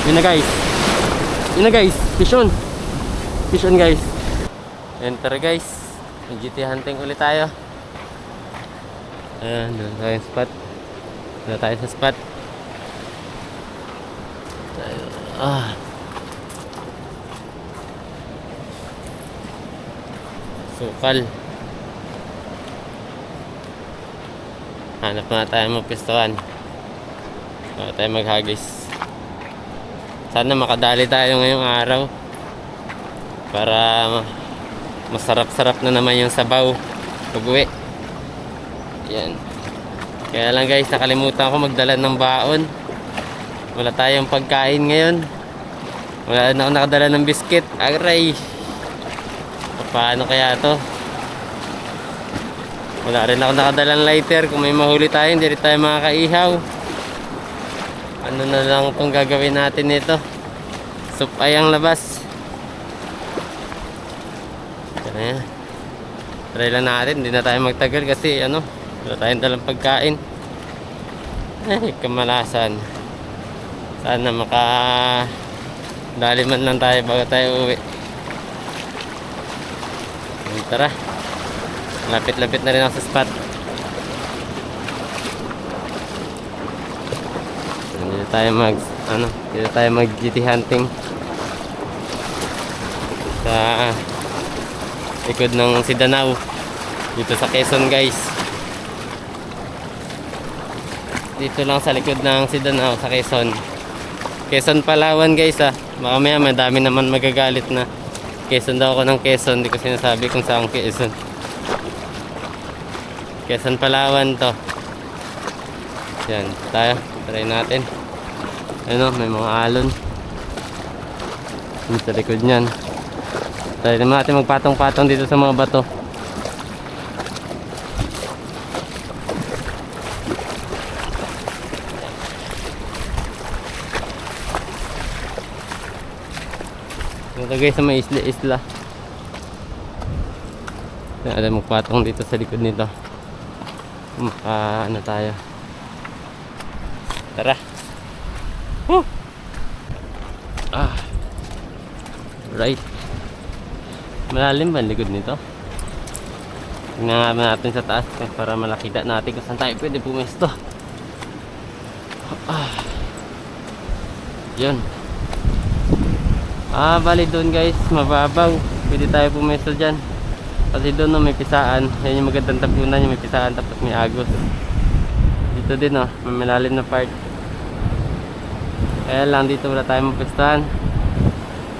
Yun na guys. Yun na guys. Fish on. Fish on guys. Enter guys. GT hunting ulit tayo. Ayan, doon tayo sa spot. Doon tayo sa spot. Sukal. Hanap na tayo magpistuhan. Bago tayo maghagis. Sana makadali tayo ngayong araw para masarap-sarap na naman yung sabaw pag-uwi. Yan. Kaya lang guys, nakalimutan ko magdala ng baon. Wala tayong pagkain ngayon. Wala na ako nakadala ng biscuit. Aray, paano kaya to? Wala rin ako nakadalang lighter. Kung may mahuli tayo, hindi rin tayo makakaihaw. Ano na lang itong gagawin natin nito? Soup ay ang labas. Kaya try lang natin. Hindi na tayo magtagal kasi ano, wala tayong dalang pagkain. Ay, kamalasan. Sana makadaliman lang tayo bago tayo uwi. Tara. Lapit-lapit na rin ako sa spot. Dito tayo dito tayo mag GT hunting sa likod ng Sidanao dito sa Quezon guys. Dito lang sa likod ng Sidanao sa Quezon. Quezon Palawan guys baka may dami naman magagalit na Quezon daw ako ng Quezon. Hindi ko sinasabi kung saan Quezon. Quezon Palawan to. Yan, tayo. Try natin. Ano, may mga alon. Sa likod niyan. Try naman natin magpatong-patong dito sa mga bato. Ito guys sa may isla. Ada magpatong dito sa likod nito. Ano tayo? Tara. Right. Malalim ba ang likod nito? Tingnan nga natin sa taas para malakita natin kung saan tayo pwede pumesto. Yun. Bali doon guys, mababaw. Pwede tayo pumesto dyan. Kasi doon no, may pisaan. Yan yung magandang tapunan, yung may pisaan tapos may agos. Dito din no, may malalim na part. Kaya lang dito wala tayong mapistahan.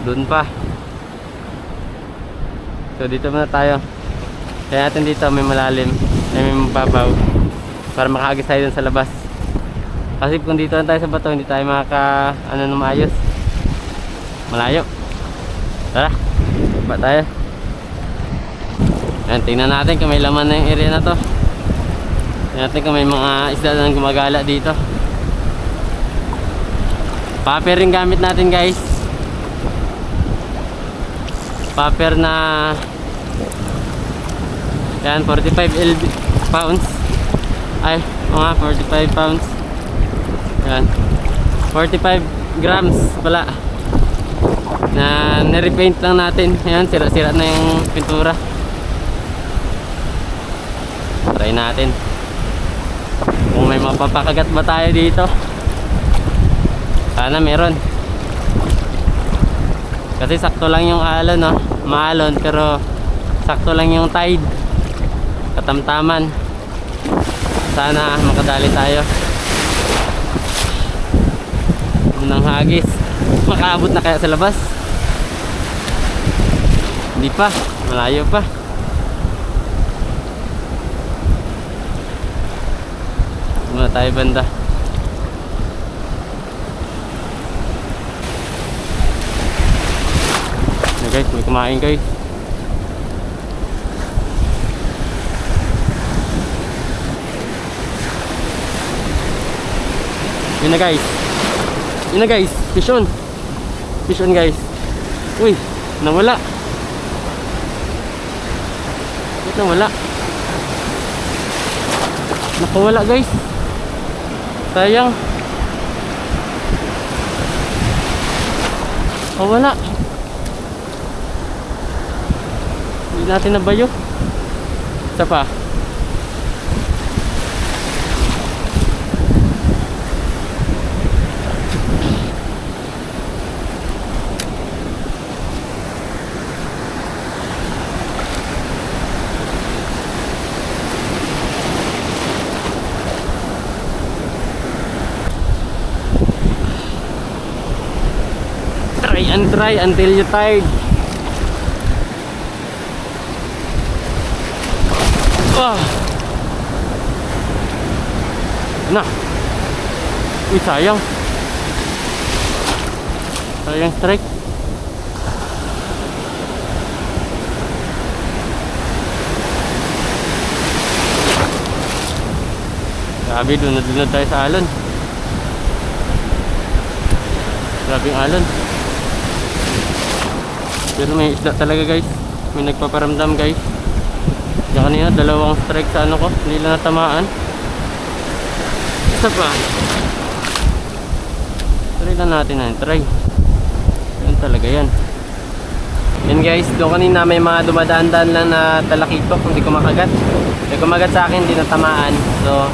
Doon pa. So dito muna tayo. Kaya natin dito may malalim, may mababaw para makahagis tayo dun sa labas. Kasi kung dito lang tayo sa bato, hindi tayo na maayos. Malayo. Tara, baba tayo. Ayan, tingnan natin kung may laman na yung area na to. Tingnan natin kung may mga isda na gumagala dito. Paper rin gamit natin guys. Paper na yan, 45 pounds. Ay, mga 45 pounds. Yan, 45 grams pala. Na nirepaint lang natin. Ayan, sira-sira na yung pintura. Try natin kung may mapapakagat ba tayo dito. Sana meron. Kasi sakto lang yung alon no? Maalon pero sakto lang yung tide. Katamtaman. Sana makadali tayo ng hagis. Makaabot na kaya sa labas? Hindi pa, malayo pa. Muna tayo banda. Guys, may kumain guys. Yun na guys. Yun na guys. Fish on. Fish on guys. Uy, nawala. Ba't nawala? Nakawala guys. Sayang. Oh, wala. Hindi natin nabayo. Isa pa. Try and try until you're tired. Nah. Uy, sayang. Sayang strike. Grabe, dunod-dunod tayo sa alon. Grabing alon. Pero may isda talaga guys. May nagpaparamdam guys. Diyan kanina, dalawang strike sa ano ko. Hindi lang natamaan. Isa pa. Try lang natin na. Try. Yan talaga yan. Yan guys, doon kanina may mga dumadaan-daan lang na talakitok. Hindi ko makagat. Hindi kumagat sa akin, hindi natamaan. So,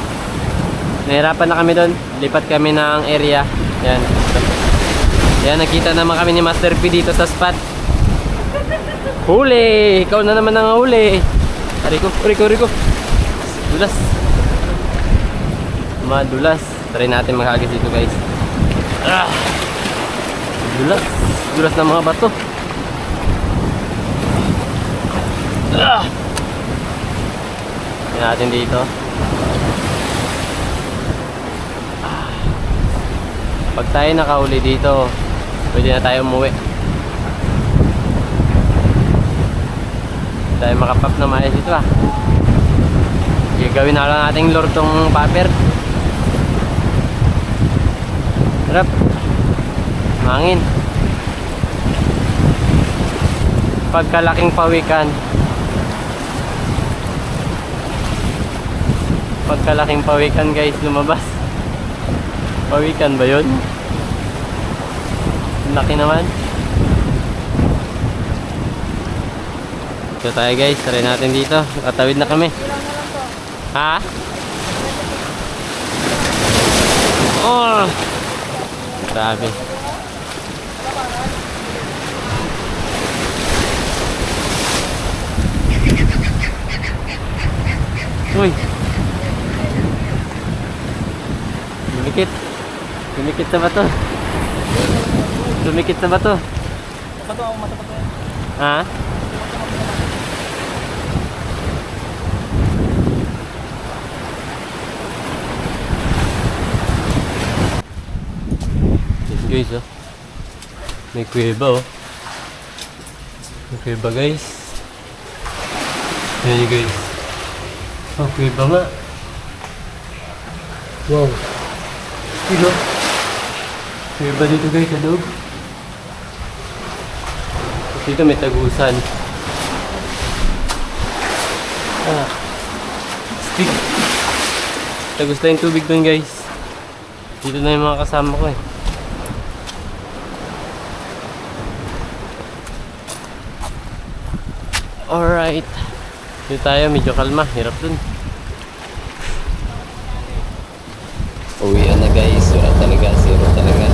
nahirapan na kami doon. Lipat kami ng area. Yan. Yan, nakita naman kami ni Master P dito sa spot. Huli! Ikaw na naman ang huli. Riko. Dulas. Madulas. Try natin maghagis dito guys. Dulas. Dulas ng mga bato. Tignan natin dito. Pag tayo nakahuli dito, pwede na tayo umuwi. Tayo makapap na maayos dito ah. Gagawin na lang nating lure tong paper. Harap. Mangin. Pagkalaking pawikan. Pagkalaking pawikan guys, lumabas. Pawikan ba yun? Laki naman. So tayo guys, try natin dito. Nakatawid na kami. Ha? Oh! Grabe. Uy! Lumikit. Lumikit sa bato. Lumikit sa bato. Bato ako mata bato. Ha? Guys, oh. May kuweba, oh. May kuweba, guys. Ayan, guys. Oh, kuweba nga. Wow. Kilo. Kuweba dito, guys, sa loob. Dito may tagusan. Stick. Tagus na yung tubig doon, guys. Dito na yung mga kasama ko, eh. Alright. Dito tayo, medyo kalma. Hirap dun. Uwian na guys, wala talaga, zero talaga.